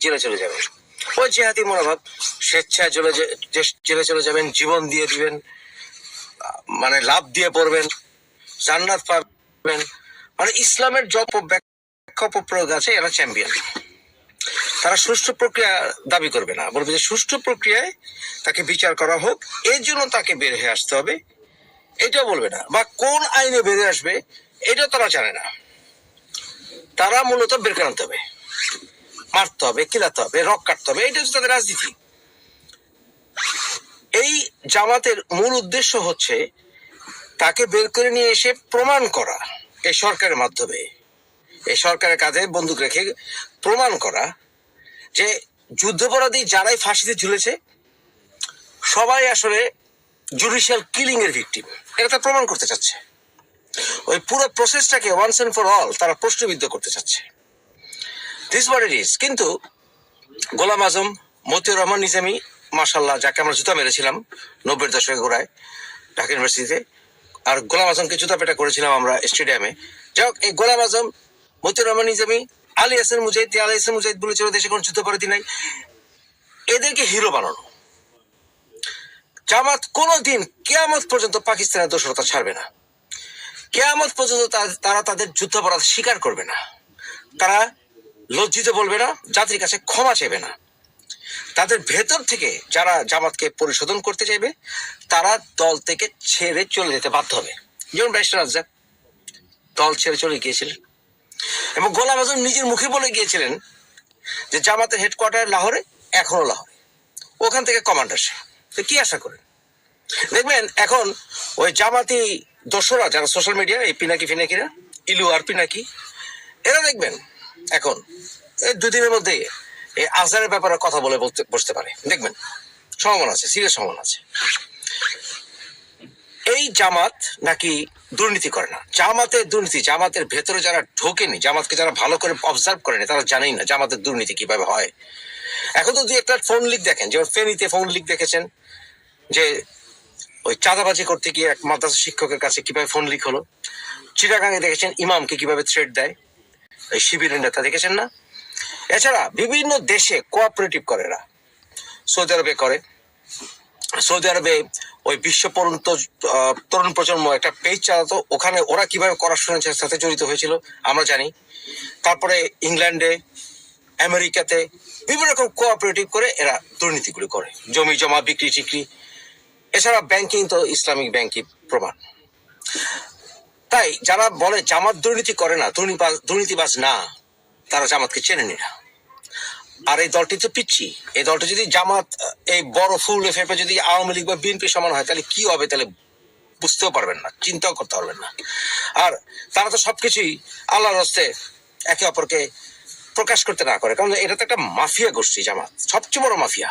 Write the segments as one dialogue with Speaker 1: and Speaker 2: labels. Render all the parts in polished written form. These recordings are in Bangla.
Speaker 1: জেলে চলে যাবেন। ওই জেহাদি মনোভাব, স্বেচ্ছায় জেলে চলে যাবেন, জীবন দিয়ে দিবেন, মানে লাভ দিয়ে পড়বেন, জান্নাত পাবেন। মানে ইসলামের যত ব্যাখ্যা প্রয়োগ আছে এরা চ্যাম্পিয়ন। তারা সুষ্ঠু প্রক্রিয়া দাবি করবে না, বলবে যে সুষ্ঠু প্রক্রিয়ায় তাকে বিচার করা হোক, এর জন্য তাকে বের হয়ে আসতে হবে, এটাও বলবে না। বা কোন আইনে বেরিয়ে আসবে এটাও তারা জানে না। তারা মূলত বের করে আনতে হবে, মারতে হবে, কিলাতে হবে, রক কাটতে হবে, এটা হচ্ছে তাদের রাজনীতি। এই জামাতের মূল উদ্দেশ্য হচ্ছে তাকে বের করে নিয়ে এসে প্রমাণ করা, এই সরকারের মাধ্যমে, এই সরকারের কাঁধে বন্দুক রেখে প্রমাণ করা যে যুদ্ধাপরাধী যারাই ফাঁসিতে ঝুলেছে সবাই আসলে জুডিশিয়াল কিলিং এর ভিকটিম। এটা তারা প্রমাণ করতে চাচ্ছে। ওই পুরো প্রসেসটাকে ওয়ান্স এন্ড ফর অল তারা প্রশ্নবিদ্ধ করতে চাচ্ছে। This what it is. কিন্তু গোলাম আজম, মতিউর রহমান নিজামী, মাশাআল্লাহ, যাকে আমরা জুতা মেরেছিলাম 90-এর দশকে গোড়ায় ঢাকা ইউনিভার্সিটিতে, আর গোলাম আজমকে জুতা পেটা করেছিলাম আমরা স্টেডিয়ামে। যাই হোক, এই গোলাম আজম, মতিউর রহমান নিজামী, আলী হাসান মুজাহিদ বলেছিল দেশে কোন যুদ্ধাপরাধী নাই, এদেরকে হিরো বানানো। জামাত কোনোদিন কিয়ামত পর্যন্ত পাকিস্তানের দোষরতা ছাড়বে না। কিয়ামত পর্যন্ত তারা তাদের যুদ্ধাপরাধ স্বীকার করবে না। তারা লজ্জিত বলবে না, জাতির কাছে ক্ষমা চাইবে না। তাদের ভেতর থেকে যারা জামাতকে পরিশোধন করতে চাইবে তারা দল থেকে ছেড়ে চলে যেতে বাধ্য হবে। যেমন ব্যারিস্টার রাজ্জাক দল ছেড়ে চলে গিয়েছিলেন, এবং গোলাম আজম নিজের মুখে বলে গিয়েছিলেন যে জামাতের হেডকোয়ার্টার লাহোরে, এখনো লাহোরে, ওখান থেকে কমান্ডার সে। তো কি আশা করেন? দেখবেন এখন ওই জামাতি দোসরা যারা সোশ্যাল মিডিয়া, এই পিনাকিরা, ইলু আর পিনাকি, এরা দেখবেন এখন এই দুদিনের মধ্যে এই আজহারের ব্যাপারে কথা বলে বসতে পারে। দেখবেন সম্ভাবনা আছে, সিরিয়াস সম্ভাবনা আছে। এই জামাত নাকি দুর্নীতি করে না। জামাতের দুর্নীতি, জামাতের ভেতরে যারা ঢোকেনি, জামাতকে যারা ভালো করে অবজার্ভ করেনি, তারা জানেই না জামাতের দুর্নীতি কিভাবে হয়। এখন তো দুই একটা ফোন লিক দেখেন, যেমন ফেনীতে ফোন লিক দেখেছেন যে ওই চাঁদাবাজি করতে গিয়ে এক মাদ্রাসা শিক্ষকের কাছে কিভাবে ফোন লিক হলো। চিটাগাঙে দেখেছেন ইমামকে কিভাবে থ্রেট দেয় এই শিবিরের নেতা, দেখেছেন না? এছাড়া বিভিন্ন দেশে কোঅপারেটিভ করে এরা। সৌদি আরবে করে, সৌদি আরবে ওই বিশ্ব তরুণ প্রজন্ম একটা পেজ চালাতো, ওখানে ওরা কিভাবে করাপশনের সাথে জড়িত হয়েছিল আমরা জানি। তারপরে ইংল্যান্ডে, আমেরিকাতে বিভিন্ন রকম কোঅপারেটিভ করে এরা দুর্নীতিগুলি করে, জমি জমা বিক্রি টিক্রি। এছাড়া ব্যাংকিং তো ইসলামিক ব্যাংকিং প্রমাণ। তাই যারা বলে জামাত দুর্নীতি করে না, দুর্নীতিবাজ না, তারা জামাতকে চেনেনি না। আর এই দলটি তো পিচ্ছি। এই দলটা যদি জামাত এই বড় ফুল ফেপে যদি আওয়ামী লীগ বা বিএনপি সমান হয় তাহলে কি হবে? তাহলে বুঝতেও পারবেন না, চিন্তাও করতে পারবেন না। আর তারা তো সবকিছুই আল্লাহর হস্তে একে অপরকে প্রকাশ করতে না করে, কারণ এটা তো একটা মাফিয়া গোষ্ঠী। জামাত সবচেয়ে বড় মাফিয়া।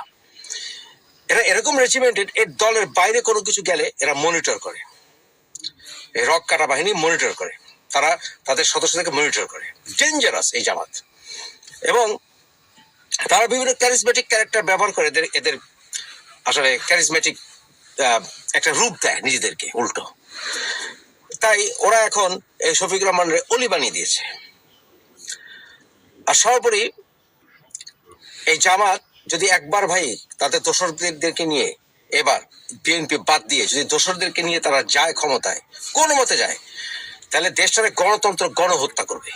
Speaker 1: এরা এরকম রেজিমেন্টেড, এর দলের বাইরে কোনো কিছু গেলে এরা মনিটর করে, এই রক কাটা বাহিনী মনিটর করে, তারা তাদের সদস্যদেরকে মনিটর করে। ডেঞ্জারাস এই জামাত। এবং তারা বিভিন্ন ক্যারিজমেটিক ক্যারেক্টার ব্যবহার করে এদের আসলে ক্যারিজমেটিক একটা রূপ দেয় নিজেদেরকে উল্টো। তাই ওরা এখন এই শফিকুর রহমানের অলি বানিয়ে দিয়েছে। আর সর্বোপরি এই জামাত যদি একবার ভাই তাদের দোসরদেরকে নিয়ে, এবার বিএনপি বাদ দিয়ে যদি দোসরদেরকে নিয়ে তারা যায় ক্ষমতায়, কোন মতে যায়, তাহলে দেশটাকে গণতন্ত্র গণহত্যা করবে।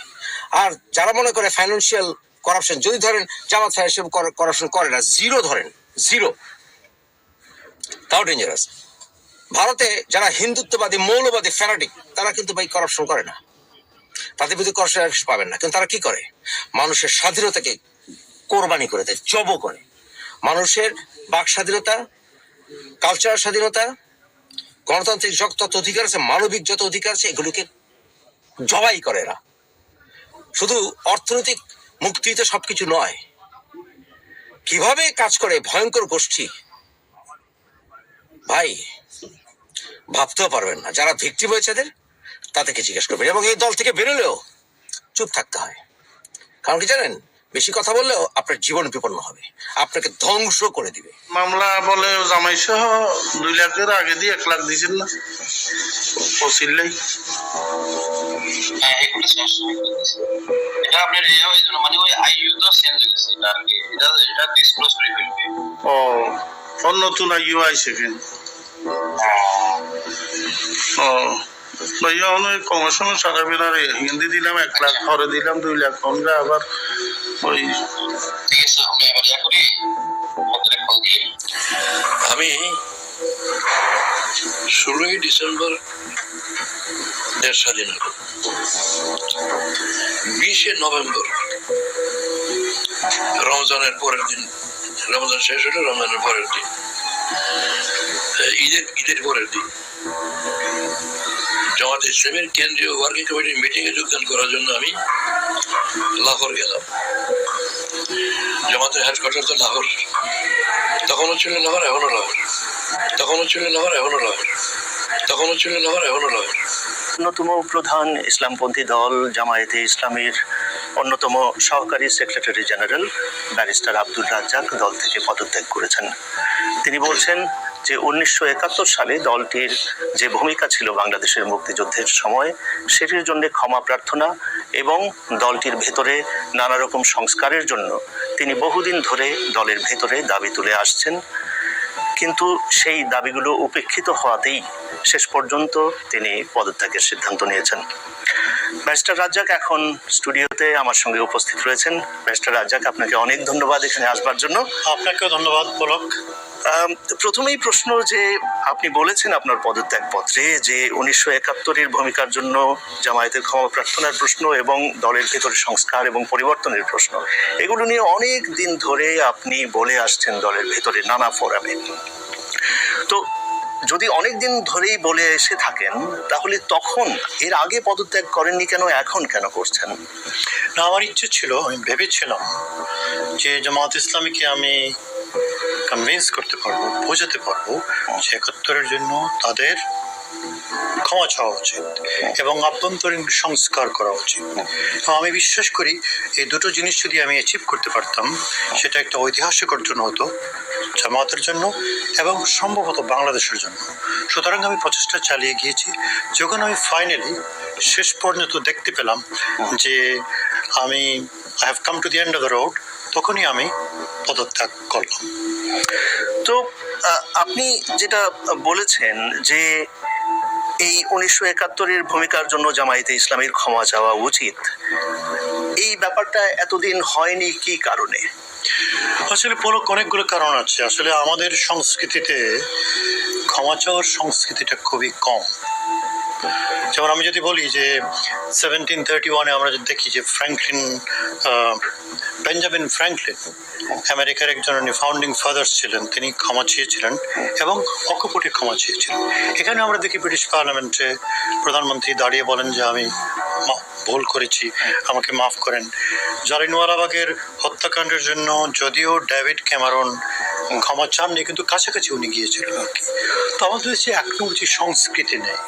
Speaker 1: আর যারা মনে করে ফাইন্যান্সিয়াল করাপশন, যদি ধরেন জামাত ফাইন্যান্সিয়াল করাপশন করে না, জিরো ধরেন, জিরো, তাও ডেঞ্জারাস। ভারতে যারা হিন্দুত্ববাদী, মৌলবাদী, ফ্যানাটিক, তারা কিন্তু ভাই কারাপশন করে না, তাদের বিরুদ্ধে করাপশন পাবেন না। কিন্তু তারা কি করে? মানুষের স্বাধীনতাকে কোরবানি করে দেয়, জব করে। মানুষের বাক স্বাধীনতা, কালচারাল স্বাধীনতা, গণতান্ত্রিক যত অধিকার আছে, মানবিক যত অধিকার আছে, এগুলোকে জবাই করে এরা। শুধু অর্থনৈতিক মুক্তি তো সবকিছু নয়। কিভাবে কাজ করে ভয়ঙ্কর গোষ্ঠী ভাই ভাবতেও পারবেন না। যারা ভিক্টিম হয়েছে তাদেরকে জিজ্ঞেস করবেন। এবং এই দল থেকে বেরোলেও চুপ থাকতে হয়। কারণ কি জানেন, বেশি কথা বললেও আপনার জীবন বিপন্ন হবে, আপনাকে ধ্বংস করে দিবে।
Speaker 2: মামলা বলে জামাই সহ 2 লাখের আগে দিয়ে 1 লাখ দিয়েছেন না,
Speaker 3: হ্যাঁ এগুলো শেষ হয়ে গেছে। এটা আপনার এই জন্য মানে ওই আইইউ তো চেঞ্জ হয়ে গেছে এটা আর কি, এটা ডিসক্লোজ করে ফেলবে।
Speaker 2: ও নতুন আইইউ আইছে কেন? ও ভাইয়া অনেক কমিশনের টাকা বেলারে হিন্দি দিলাম 1 লাখ, পরে দিলাম 2 লাখ, আমরা আবার ওই
Speaker 3: ঠিক আছে আমি এবার ইয়া করি পত্রে কল দিয়ে।
Speaker 4: আমি 16ই ডিসেম্বর দেশ স্বাধীন হল, 20শে নভেম্বর রমজানের পরের দিন, রমজান শেষ হলো রমজানের পরের দিন, ঈদের পরের দিন জামাত ইসলামের কেন্দ্রীয় ওয়ার্কিং কমিটির মিটিং এ যোগদান করার জন্য আমি লাহোর গেলাম। জামাতের হেডকোয়ার্টার তো লাহোর, তখনও ছিল লাহোর, এখনো লাহোর, তখনও ছিল লাহোর, এখনো লাহোর, তখনও ছিল লাহোর, এখনো লাহোর।
Speaker 5: অন্যতম প্রধান ইসলামপন্থী দল জামায়াতে ইসলামীর অন্যতম সহকারী secretary general barrister Abdur Razzaq দল থেকে পদত্যাগ করেছেন। তিনি বলছেন যে 1971 সালে দলটির যে ভূমিকা ছিল বাংলাদেশের মুক্তিযুদ্ধের সময়, সেটির জন্য ক্ষমা প্রার্থনা এবং দলটির ভেতরে নানা রকম সংস্কারের জন্য তিনি বহুদিন ধরে দলের ভেতরে দাবি তুলে আসছেন, কিন্তু সেই দাবিগুলো উপেক্ষিত হওয়াতেই শেষ পর্যন্ত তিনি পদত্যাগের সিদ্ধান্ত নিয়েছেন। ব্যারিস্টার রাজ্জাক এখন স্টুডিওতে আমার সঙ্গে উপস্থিত রয়েছেন। ব্যারিস্টার রাজ্জাক, আপনাকে অনেক ধন্যবাদ এখানে আসবার জন্য।
Speaker 6: আপনাকেও ধন্যবাদ পলক।
Speaker 5: প্রথমেই প্রশ্ন যে আপনি বলেছেন আপনার পদত্যাগ পত্রে যে 1971-এর ভূমিকার জন্য জামায়াতের ক্ষমা প্রার্থনার প্রশ্ন এবং দলের ভেতরে সংস্কার এবং পরিবর্তনের প্রশ্ন, এগুলো নিয়ে অনেক দিন ধরে আপনি বলে আসছেন দলের ভেতরে নানা ফোরামে। তো যদি অনেক দিন ধরেই বলে এসে থাকেন, তাহলে তখন এর আগে পদত্যাগ করেননি কেন, এখন কেন করছেন?
Speaker 6: না, আমার ইচ্ছে ছিল, আমি ভেবেছিলাম যে জামাত ইসলামীকে আমি কনভিন্স করতে পারবো, বোঝাতে পারবো যে 71-এর জন্য তাদের ক্ষমা চাওয়া উচিত এবং আভ্যন্তরীণ সংস্কার করা উচিত। তো আমি বিশ্বাস করি এই দুটো জিনিস যদি আমি অ্যাচিভ করতে পারতাম, সেটা একটা ঐতিহাসিক অর্জন হতো জামাতের জন্য এবং সম্ভবত বাংলাদেশের জন্য। সুতরাং আমি প্রচেষ্টা চালিয়ে গিয়েছি। যখন আমি ফাইনালি শেষ পর্যন্ত দেখতে পেলাম যে আমি I have come to the end of the road, তখনই আমি পদত্যাগ করলাম।
Speaker 5: তো আপনি যেটা বলেছেন যে এই 1971-এর ভূমিকার জন্য জামায়াতে ইসলামীর ক্ষমা চাওয়া উচিত, এই ব্যাপারটা এতদিন হয়নি কি কারণে?
Speaker 6: আসলে পলক, অনেকগুলো কারণ আছে। আসলে আমাদের সংস্কৃতিতে ক্ষমা চাওয়ার সংস্কৃতিটা খুবই কম। যেমন আমি যদি বলি যে 1731-এ আমরা যদি দেখি যে বেঞ্জামিন ফ্র্যাঙ্কলিন আমেরিকার একজন ফাউন্ডিং ফাদার্স ছিলেন, তিনি ক্ষমা চেয়েছিলেন এবং অকপটে ক্ষমা চেয়েছিলেন। এখানে আমরা দেখি ব্রিটিশ পার্লামেন্টে প্রধানমন্ত্রী দাঁড়িয়ে বলেন যে আমি ভুল করেছি, আমাকে মাফ করেন। জালিয়ানওয়ালাবাগের হত্যাকাণ্ডের জন্য যদিও ডেভিড ক্যামেরন ক্ষমা চাননি, কিন্তু কাছাকাছি উনি গিয়েছিলেন আর কি। তো আমাদের দেশে এখনো যে সংস্কৃতি নেই।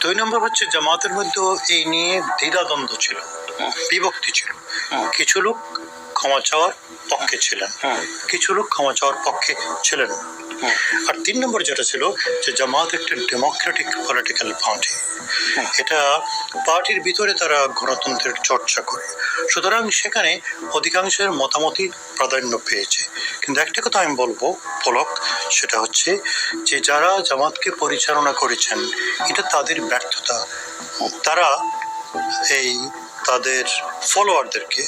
Speaker 6: 2 নম্বর হচ্ছে জামাতের মধ্যে এই নিয়ে দ্বিধাদ্বন্দ্ব ছিল, বিভক্তি ছিল। কিছু লোক ক্ষমা চাওয়ার পক্ষে ছিলেন, কিছু লোক ক্ষমা চাওয়ার পক্ষে ছিলেন না। আর 3 নম্বর যেটা ছিল যে জামাত একটা ডেমোক্রেটিক পলিটিক্যাল পার্টি, এটা পার্টির ভিতরে তারা গণতন্ত্রের চর্চা করে, সুতরাং সেখানে অধিকাংশের মতামতই প্রাধান্য পেয়েছে। কিন্তু একটা কথা আমি বলবো পলক, সেটা হচ্ছে যে যারা জামাতকে পরিচালনা করেছেন এটা তাদের ব্যর্থতা। তারা এই তাদের ফলোয়ারদেরকে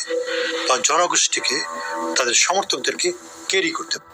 Speaker 6: বা জনগোষ্ঠীকে, তাদের সমর্থকদেরকে ক্যারি করতে পারে।